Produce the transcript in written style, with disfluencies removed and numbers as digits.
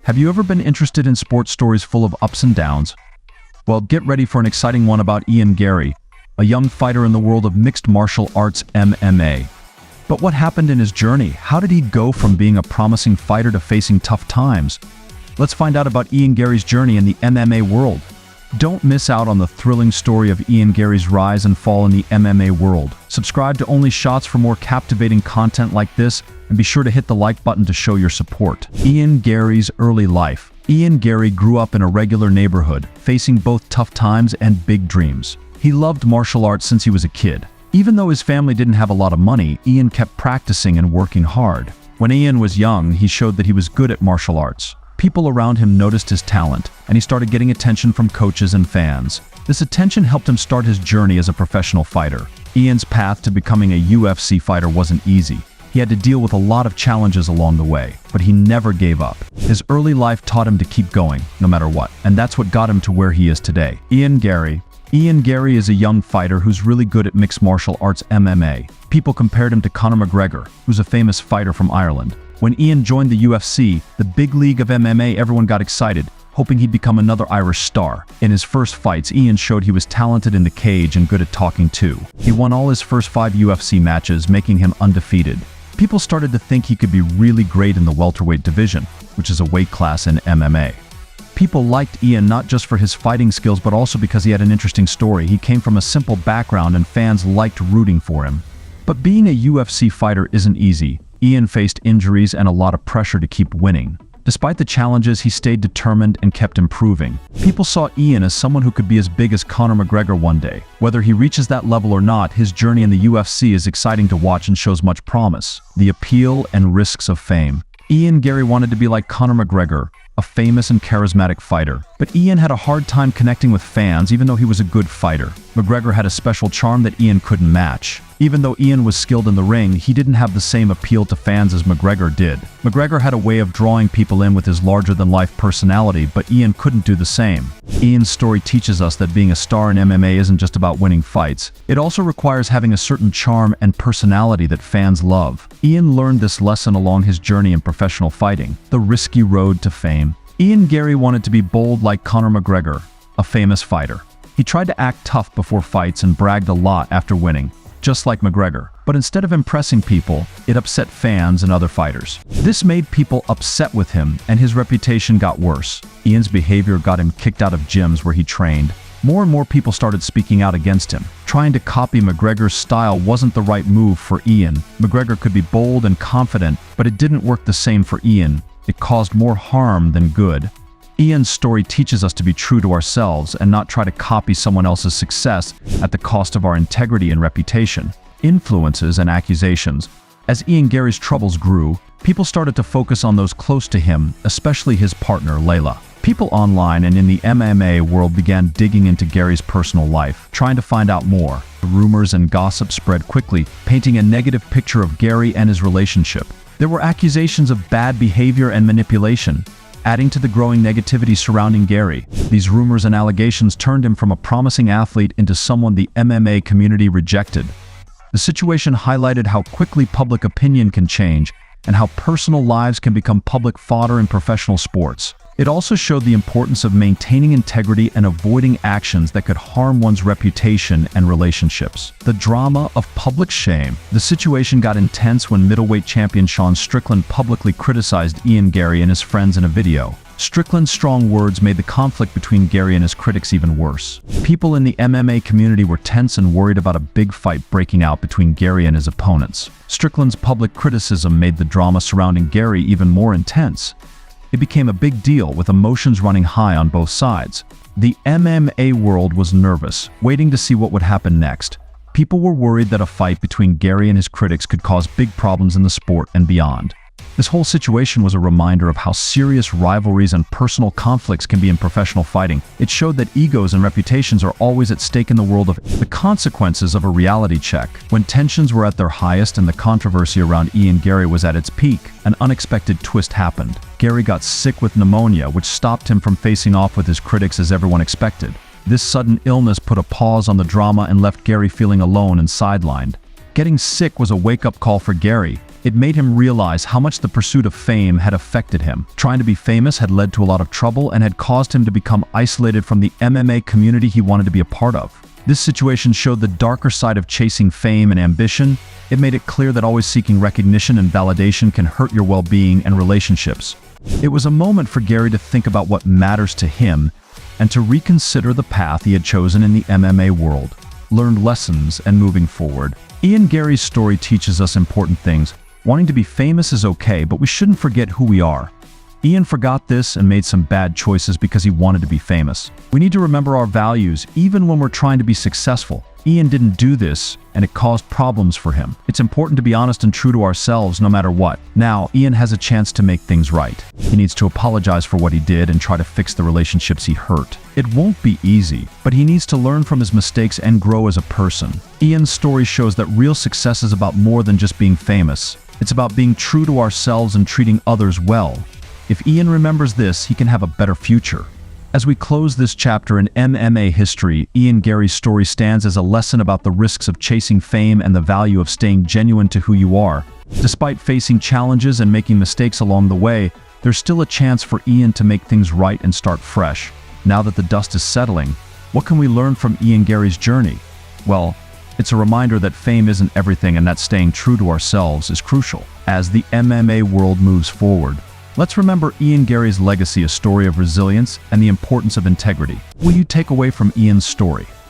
Have you ever been interested in sports stories full of ups and downs? Well, get ready for an exciting one about Ian Garry, a young fighter in the world of mixed martial arts MMA. But what happened in his journey? How did he go from being a promising fighter to facing tough times? Let's find out about Ian Garry's journey in the MMA world. Don't miss out on the thrilling story of Ian Garry's rise and fall in the MMA world. Subscribe to Only Shots for more captivating content like this, and be sure to hit the like button to show your support. Ian Garry's early life. Ian Garry grew up in a regular neighborhood, facing both tough times and big dreams. He loved martial arts since he was a kid. Even though his family didn't have a lot of money, Ian kept practicing and working hard. When Ian was young, he showed that he was good at martial arts. People around him noticed his talent, and he started getting attention from coaches and fans. This attention helped him start his journey as a professional fighter. Ian's path to becoming a UFC fighter wasn't easy. He had to deal with a lot of challenges along the way, but he never gave up. His early life taught him to keep going, no matter what, and that's what got him to where he is today. Ian Garry. Ian Garry is a young fighter who's really good at mixed martial arts MMA. People compared him to Conor McGregor, who's a famous fighter from Ireland. When Ian joined the UFC, the big league of MMA, everyone got excited, hoping he'd become another Irish star. In his first fights, Ian showed he was talented in the cage and good at talking too. He won all his first 5 UFC matches, making him undefeated. People started to think he could be really great in the welterweight division, which is a weight class in MMA. People liked Ian not just for his fighting skills, but also because he had an interesting story. He came from a simple background and fans liked rooting for him. But being a UFC fighter isn't easy. Ian faced injuries and a lot of pressure to keep winning. Despite the challenges, he stayed determined and kept improving. People saw Ian as someone who could be as big as Conor McGregor one day. Whether he reaches that level or not, his journey in the UFC is exciting to watch and shows much promise. The appeal and risks of fame. Ian Garry wanted to be like Conor McGregor, a famous and charismatic fighter. But Ian had a hard time connecting with fans, even though he was a good fighter. McGregor had a special charm that Ian couldn't match. Even though Ian was skilled in the ring, he didn't have the same appeal to fans as McGregor did. McGregor had a way of drawing people in with his larger-than-life personality, but Ian couldn't do the same. Ian's story teaches us that being a star in MMA isn't just about winning fights. It also requires having a certain charm and personality that fans love. Ian learned this lesson along his journey in professional fighting, the risky road to fame. Ian Garry wanted to be bold like Conor McGregor, a famous fighter. He tried to act tough before fights and bragged a lot after winning, just like McGregor. But instead of impressing people, it upset fans and other fighters. This made people upset with him, and his reputation got worse. Ian's behavior got him kicked out of gyms where he trained. More and more people started speaking out against him. Trying to copy McGregor's style wasn't the right move for Ian. McGregor could be bold and confident, but it didn't work the same for Ian. It caused more harm than good. Ian's story teaches us to be true to ourselves and not try to copy someone else's success at the cost of our integrity and reputation. Influences and accusations. As Ian Garry's troubles grew, people started to focus on those close to him, especially his partner, Layla. People online and in the MMA world began digging into Garry's personal life, trying to find out more. Rumors and gossip spread quickly, painting a negative picture of Garry and his relationship. There were accusations of bad behavior and manipulation, adding to the growing negativity surrounding Garry. These rumors and allegations turned him from a promising athlete into someone the MMA community rejected. The situation highlighted how quickly public opinion can change and how personal lives can become public fodder in professional sports. It also showed the importance of maintaining integrity and avoiding actions that could harm one's reputation and relationships. The drama of public shame. The situation got intense when middleweight champion Sean Strickland publicly criticized Ian Garry and his friends in a video. Strickland's strong words made the conflict between Garry and his critics even worse. People in the MMA community were tense and worried about a big fight breaking out between Garry and his opponents. Strickland's public criticism made the drama surrounding Garry even more intense. It became a big deal, with emotions running high on both sides. The MMA world was nervous, waiting to see what would happen next. People were worried that a fight between Garry and his critics could cause big problems in the sport and beyond. This whole situation was a reminder of how serious rivalries and personal conflicts can be in professional fighting. It showed that egos and reputations are always at stake in the world of the consequences of a reality check. When tensions were at their highest and the controversy around Ian Garry was at its peak, an unexpected twist happened. Garry got sick with pneumonia, which stopped him from facing off with his critics as everyone expected. This sudden illness put a pause on the drama and left Garry feeling alone and sidelined. Getting sick was a wake-up call for Garry. It made him realize how much the pursuit of fame had affected him. Trying to be famous had led to a lot of trouble and had caused him to become isolated from the MMA community he wanted to be a part of. This situation showed the darker side of chasing fame and ambition. It made it clear that always seeking recognition and validation can hurt your well-being and relationships. It was a moment for Gary to think about what matters to him and to reconsider the path he had chosen in the MMA world, learned lessons, and moving forward. Ian Gary's story teaches us important things. Wanting to be famous is okay, but we shouldn't forget who we are. Ian forgot this and made some bad choices because he wanted to be famous. We need to remember our values, even when we're trying to be successful. Ian didn't do this, and it caused problems for him. It's important to be honest and true to ourselves no matter what. Now, Ian has a chance to make things right. He needs to apologize for what he did and try to fix the relationships he hurt. It won't be easy, but he needs to learn from his mistakes and grow as a person. Ian's story shows that real success is about more than just being famous. It's about being true to ourselves and treating others well. If Ian remembers this, he can have a better future. As we close this chapter in MMA history, Ian Gary's story stands as a lesson about the risks of chasing fame and the value of staying genuine to who you are. Despite facing challenges and making mistakes along the way, there's still a chance for Ian to make things right and start fresh. Now that the dust is settling, what can we learn from Ian Gary's journey? Well, it's a reminder that fame isn't everything and that staying true to ourselves is crucial. As the MMA world moves forward, let's remember Ian Gary's legacy, a story of resilience and the importance of integrity. What will you take away from Ian's story?